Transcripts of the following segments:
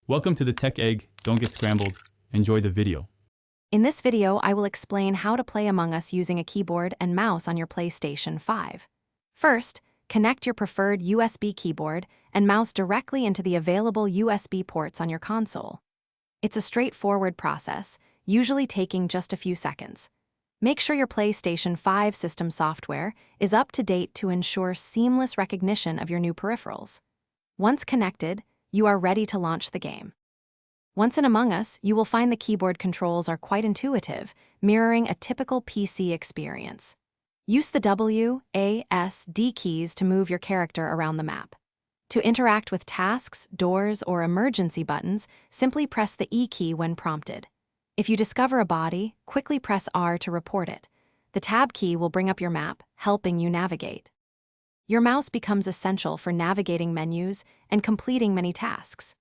Welcome to the Tech Egg. Don't get scrambled. Enjoy the video. In this video, I will explain how to play Among Us using a keyboard and mouse on your PlayStation 5. First, connect your preferred USB keyboard and mouse directly into the available USB ports on your console. It's a straightforward process, usually taking just a few seconds. Make sure your PlayStation 5 system software is up to date to ensure seamless recognition of your new peripherals. Once connected, you are ready to launch the game. Once in Among Us, you will find the keyboard controls are quite intuitive, mirroring a typical PC experience. Use the W, A, S, D keys to move your character around the map. To interact with tasks, doors, or emergency buttons, simply press the E key when prompted. If you discover a body, quickly press R to report it. The Tab key will bring up your map, helping you navigate. Your mouse becomes essential for navigating menus and completing many tasks.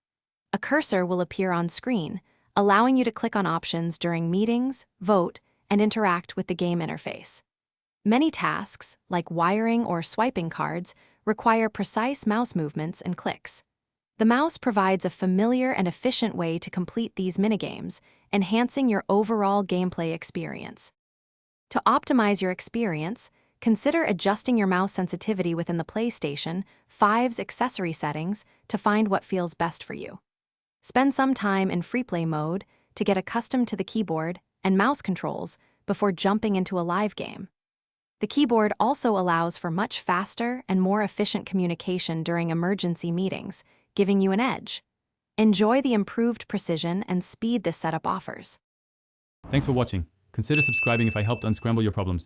A cursor will appear on screen, allowing you to click on options during meetings, vote, and interact with the game interface. Many tasks, like wiring or swiping cards, require precise mouse movements and clicks. The mouse provides a familiar and efficient way to complete these minigames, enhancing your overall gameplay experience. To optimize your experience, consider adjusting your mouse sensitivity within the PlayStation 5's accessory settings to find what feels best for you. Spend some time in free play mode to get accustomed to the keyboard and mouse controls before jumping into a live game. The keyboard also allows for much faster and more efficient communication during emergency meetings, giving you an edge. Enjoy the improved precision and speed this setup offers. Thanks for watching. Consider subscribing if I helped unscramble your problems.